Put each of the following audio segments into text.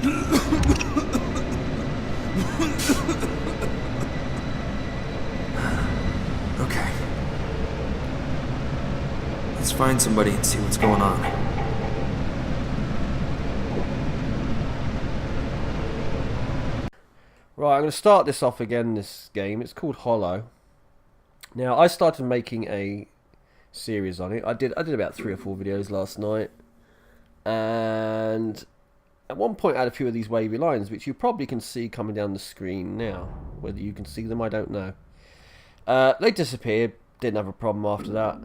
Okay. Let's find somebody and see what's going on. Right, I'm going to start this off again, this game. It's called Hollow. Now, I started making a series on it. I did about 3 or 4 videos last night. And at one point I had a few of these wavy lines, which you probably can see coming down the screen now. Whether you can see them, I don't know. They disappeared. Didn't have a problem after that.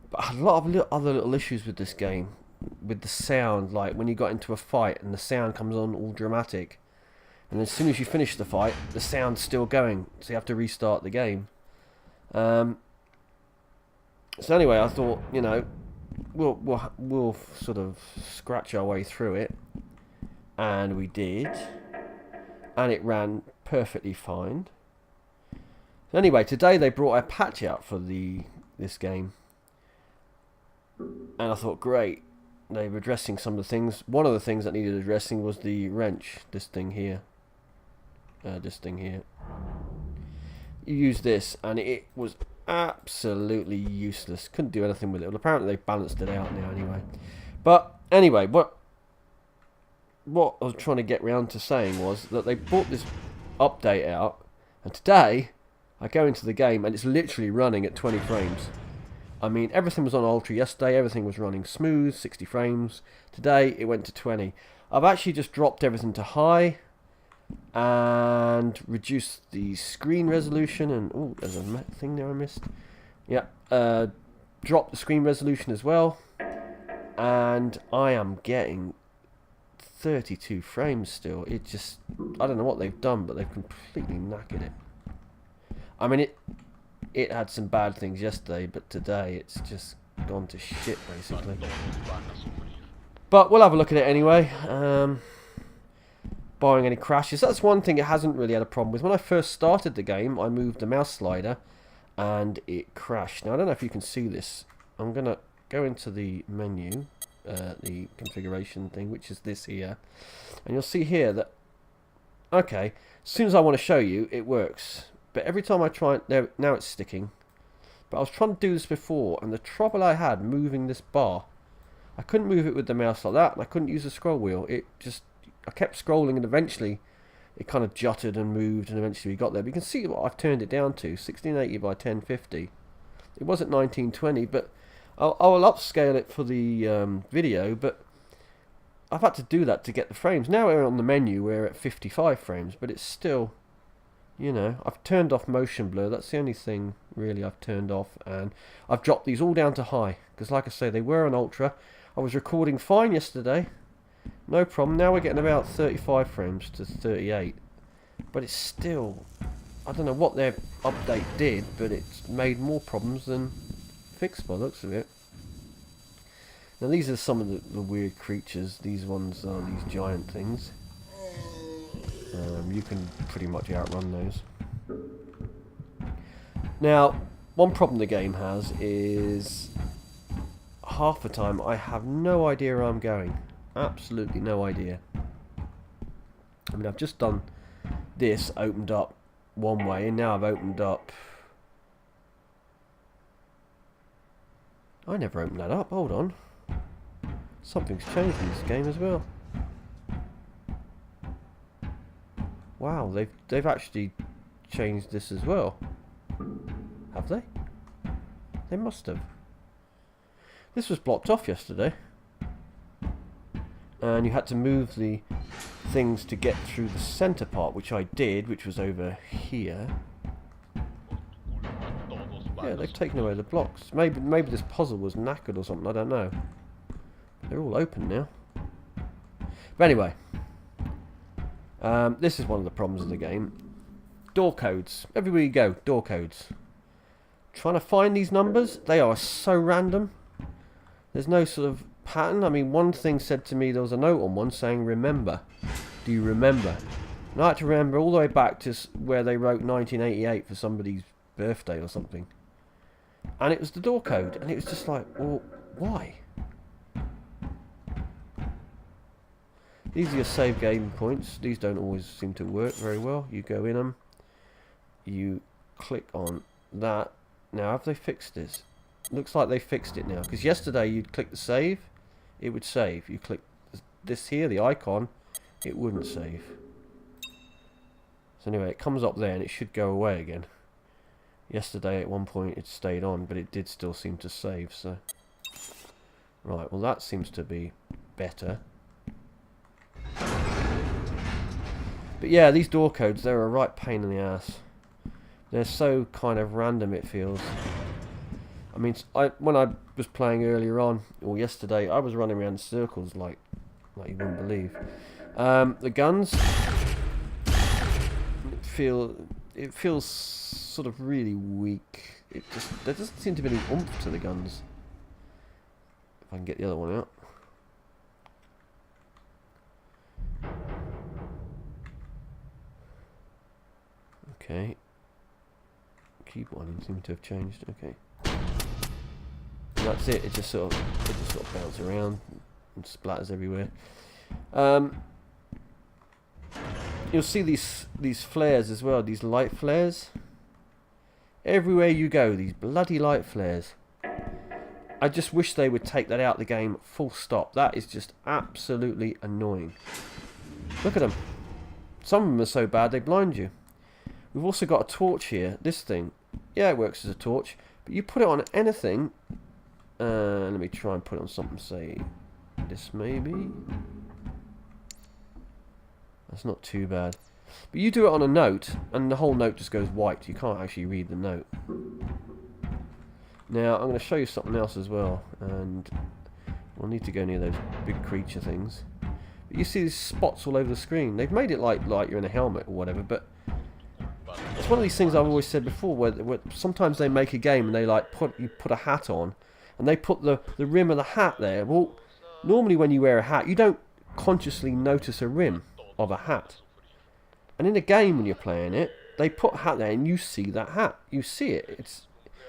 But I had a lot of other little issues with this game. With the sound, like when you got into a fight and the sound comes on all dramatic. And as soon as you finish the fight, the sound's still going. So you have to restart the game. So anyway, I thought, you know, we'll sort of scratch our way through it. And we did. And it ran perfectly fine. Anyway, today they brought a patch out for this game. And I thought, great. They were addressing some of the things. One of the things that needed addressing was the wrench. This thing here. You use this and it was absolutely useless. Couldn't do anything with it. Well, apparently they've balanced it out now anyway. But anyway, what I was trying to get round to saying was that they brought this update out, and today I go into the game and it's literally running at 20 frames. I mean, everything was on ultra yesterday. Everything was running smooth, 60 frames. Today it went to 20. I've actually just dropped everything to high and reduced the screen resolution. And oh, there's a thing there I missed. Yeah, dropped the screen resolution as well, and I am getting 32 frames still. It just, I don't know what they've done, but they've completely knackered it. I mean, it had some bad things yesterday, but today it's just gone to shit basically. But we'll have a look at it anyway. Barring any crashes. That's one thing it hasn't really had a problem with. When I first started the game, I moved the mouse slider and it crashed. Now, I don't know if you can see this. I'm going to go into the menu, the configuration thing, which is this here. And you'll see here that, okay, as soon as I want to show you, it works. But every time I try, now it's sticking. But I was trying to do this before, and the trouble I had moving this bar, I couldn't move it with the mouse like that, and I couldn't use the scroll wheel. It just, I kept scrolling, and eventually it kind of jutted and moved, and eventually we got there. But you can see what I've turned it down to, 1680 by 1050. It was at 1920, but I will upscale it for the video, but I've had to do that to get the frames. Now we're on the menu, we're at 55 frames, but it's still, you know, I've turned off motion blur. That's the only thing really I've turned off, and I've dropped these all down to high, because like I say, they were on ultra. I was recording fine yesterday, no problem. Now we're getting about 35 frames to 38, but it's still, I don't know what their update did, but it's made more problems than fixed by the looks of it. Now these are some of the weird creatures. These ones are these giant things. You can pretty much outrun those. Now, one problem the game has is half the time I have no idea where I'm going. Absolutely no idea. I mean, I've just done this, opened up one way, and now I've opened up... I never opened that up, hold on. Something's changed in this game as well. Wow, they've actually changed this as well. Have they? They must have. This was blocked off yesterday. And you had to move the things to get through the centre part, which I did, which was over here. Yeah, they've taken away the blocks. Maybe this puzzle was knackered or something, I don't know. They're all open now. But anyway, this is one of the problems of the game. Door codes. Everywhere you go, door codes. Trying to find these numbers, they are so random. There's no sort of pattern. I mean, one thing said to me, there was a note on one saying, remember. Do you remember? And I had to remember all the way back to where they wrote 1988 for somebody's birthday or something. And it was the door code. And it was just like, well, why? These are your save game points. These don't always seem to work very well. You go in them. You click on that. Now, have they fixed this? Looks like they fixed it now. Because yesterday you'd click the save, it would save. You click this here, the icon, it wouldn't save. So anyway, it comes up there and it should go away again. Yesterday at one point it stayed on, but it did still seem to save. So right, well that seems to be better. But yeah, these door codes, they're a right pain in the ass. They're so kind of random, it feels. I mean, when I was playing earlier on, or yesterday, I was running around in circles like you wouldn't believe. The guns it feels sort of really weak. There doesn't seem to be any oomph to the guns. If I can get the other one out. Okay. Keyboard seems to have changed. Okay. And that's it. It just sort of bounces around and splatters everywhere. You'll see these flares as well. These light flares. Everywhere you go, these bloody light flares. I just wish they would take that out of the game. Full stop. That is just absolutely annoying. Look at them. Some of them are so bad they blind you. We've also got a torch here. This thing, yeah, it works as a torch, but you put it on anything. Let me try and put it on something, say this maybe. That's not too bad. But you do it on a note, and the whole note just goes white. You can't actually read the note. Now, I'm going to show you something else as well, and we'll need to go near those big creature things. But you see these spots all over the screen. They've made it like you're in a helmet or whatever, but it's one of these things I've always said before, where sometimes they make a game and they you put a hat on, and they put the rim of the hat there. Well, normally when you wear a hat, you don't consciously notice a rim of a hat. And in a game when you're playing it, they put a hat there and you see that hat. You see it.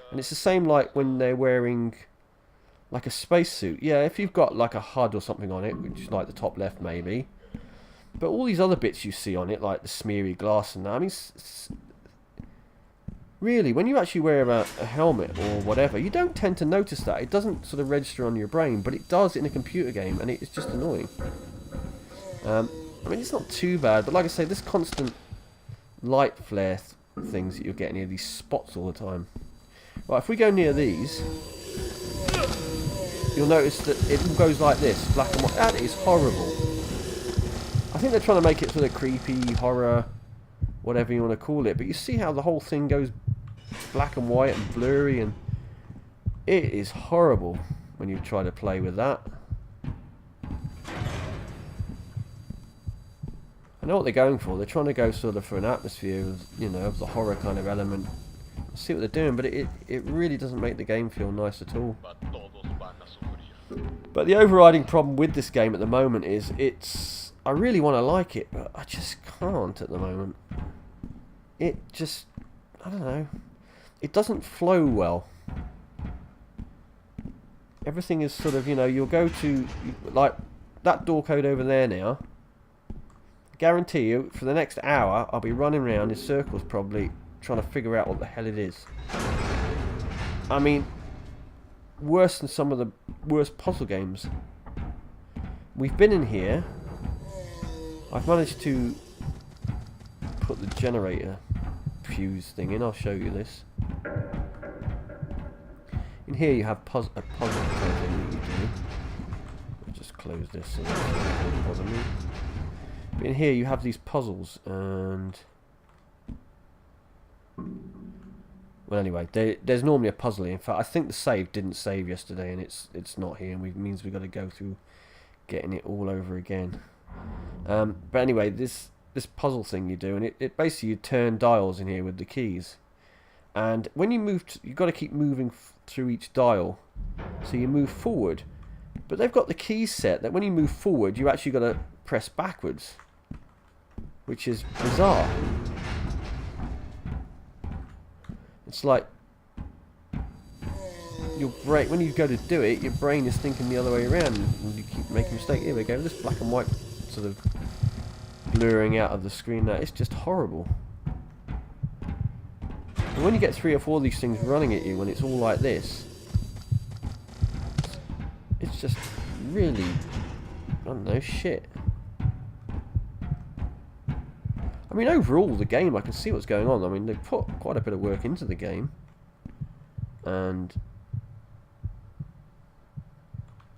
And it's the same like when they're wearing like a spacesuit. Yeah, if you've got like a HUD or something on it, which is like the top left maybe. But all these other bits you see on it, like the smeary glass and that, I mean, really, when you actually wear a helmet or whatever, you don't tend to notice that. It doesn't sort of register on your brain, but it does in a computer game, and it's just annoying. I mean, it's not too bad, but like I say, this constant light flare things that you're getting here, these spots all the time. Right, if we go near these, you'll notice that it all goes like this, black and white. That is horrible. I think they're trying to make it sort of creepy, horror, whatever you want to call it, but you see how the whole thing goes black and white and blurry, and it is horrible when you try to play with that. I know what they're going for. They're trying to go sort of for an atmosphere of, you know, of the horror kind of element. See what they're doing, but it really doesn't make the game feel nice at all. But the overriding problem with this game at the moment is I really want to like it, but I just can't at the moment. It just, I don't know, it doesn't flow well. Everything is sort of, you know, you'll go to, like, that door code over there now. Guarantee you, for the next hour, I'll be running around in circles probably, trying to figure out what the hell it is. I mean, worse than some of the worst puzzle games. We've been in here. I've managed to put the generator fuse thing in. I'll show you this. In here you have a puzzle kind of thing that you do. I'll just close this so that doesn't bother me. But in here you have these puzzles, and well, anyway, there's normally a puzzle here. In fact, I think the save didn't save yesterday, and it's not here, and it means we've got to go through getting it all over again. But anyway, this puzzle thing you do, and it basically, you turn dials in here with the keys, and when you move, you've got to keep moving through each dial, so you move forward. But they've got the keys set that when you move forward, you actually got to press backwards, which is bizarre. It's like your brain, when you go to do it, your brain is thinking the other way around, and you keep making a mistake. Here we go, this black and white sort of blurring out of the screen now. It's just horrible. And when you get 3 or 4 of these things running at you when it's all like this, it's just really, I don't know, shit. I mean, overall, the game, I can see what's going on. I mean, they've put quite a bit of work into the game. And,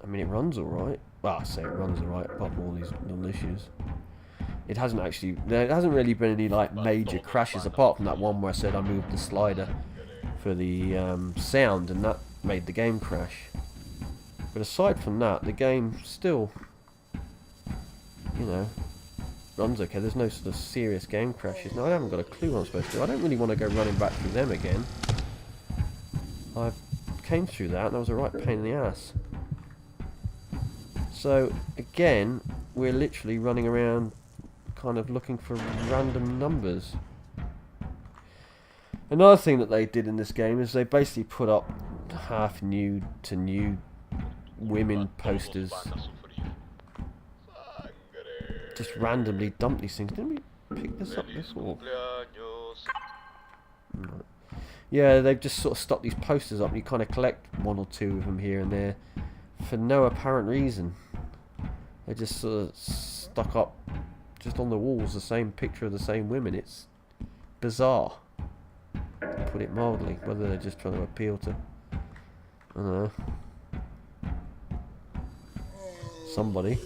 I mean, it runs alright. Well, I say it runs alright, apart from all these little issues. It hasn't actually, there hasn't really been any, like, major crashes, apart from that one where I said I moved the slider for the sound, and that made the game crash. But aside from that, the game still, you know, runs okay. There's no sort of serious game crashes. Now, I haven't got a clue what I'm supposed to do. I don't really want to go running back through them again. I came through that, and that was a right pain in the ass. So, again, we're literally running around kind of looking for random numbers. Another thing that they did in this game is they basically put up half nude to nude women posters. Just randomly dump these things. Didn't we pick this up before? No. Yeah, they've just sort of stuck these posters up and you kind of collect 1 or 2 of them here and there for no apparent reason. They just sort of stuck up just on the walls the same picture of the same women. It's bizarre, to put it mildly. Whether they're just trying to appeal to, I don't know, somebody.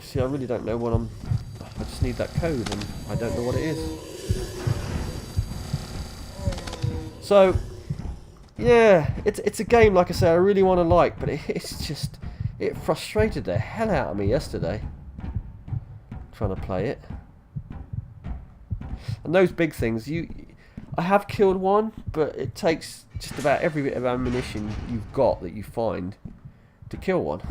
See, I really don't know what I just need that code and I don't know what it is. So, yeah, it's a game, like I say, I really want to like, but it's just, it frustrated the hell out of me yesterday trying to play it. And those big things, I have killed one, but it takes just about every bit of ammunition you've got that you find to kill one.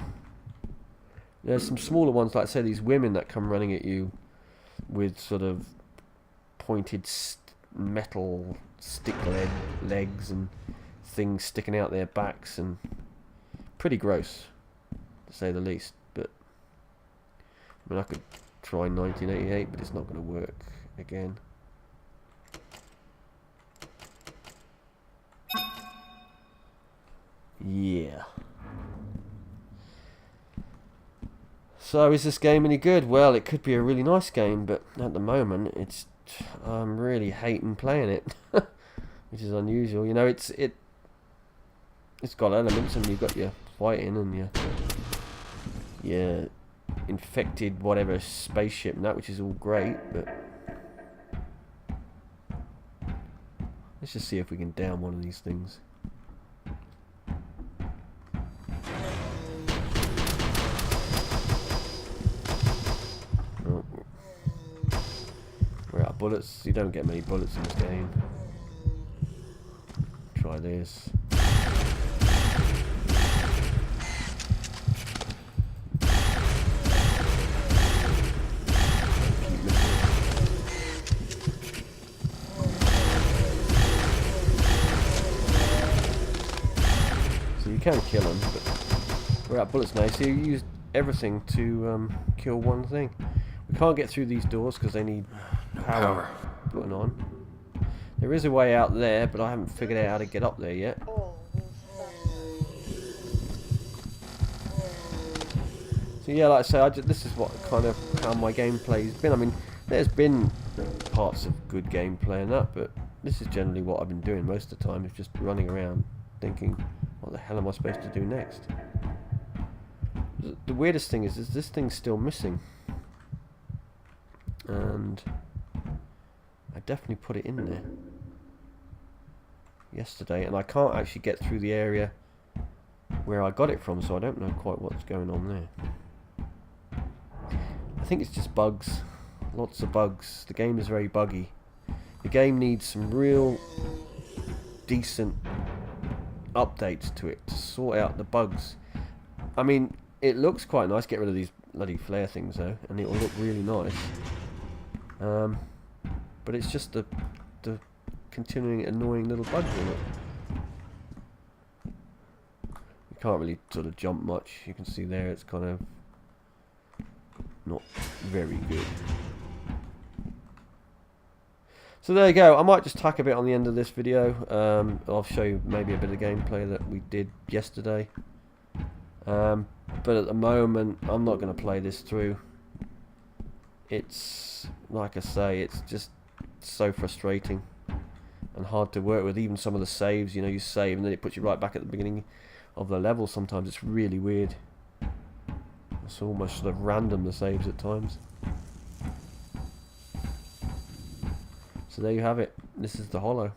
There's some smaller ones, like say these women that come running at you with sort of pointed metal stick legs and things sticking out their backs, and pretty gross to say the least. But I mean, I could try 1988, but it's not going to work again. Yeah. So is this game any good? Well, it could be a really nice game, but at the moment I'm really hating playing it, which is unusual. You know, it's got elements, and you've got your fighting and your infected whatever spaceship and that, which is all great. But let's just see if we can down one of these things. Bullets. You don't get many bullets in this game. Try this. So you can kill them, but we're out of bullets now. So you use everything to kill one thing. We can't get through these doors because they need power putting on. There is a way out there, but I haven't figured out how to get up there yet. So yeah, like I say, this is what kind of how my gameplay's been. I mean, there's been parts of good gameplay and that, but this is generally what I've been doing most of the time, is just running around thinking, what the hell am I supposed to do next? The weirdest thing is this thing's still missing. And I definitely put it in there yesterday, and I can't actually get through the area where I got it from, so I don't know quite what's going on there. I think it's just bugs. Lots of bugs. The game is very buggy. The game needs some real decent updates to it to sort out the bugs. I mean, it looks quite nice. Get rid of these bloody flare things though, and it will look really nice. But it's just the continuing annoying little bugs in it. You can't really sort of jump much. You can see there it's kind of not very good. So there you go. I might just tack a bit on the end of this video. I'll show you maybe a bit of gameplay that we did yesterday. But at the moment, I'm not going to play this through. It's, like I say, it's just so frustrating and hard to work with. Even some of the saves, you know, you save and then it puts you right back at the beginning of the level. Sometimes it's really weird. It's almost sort of random, the saves at times. So there you have it. This is the Hollow.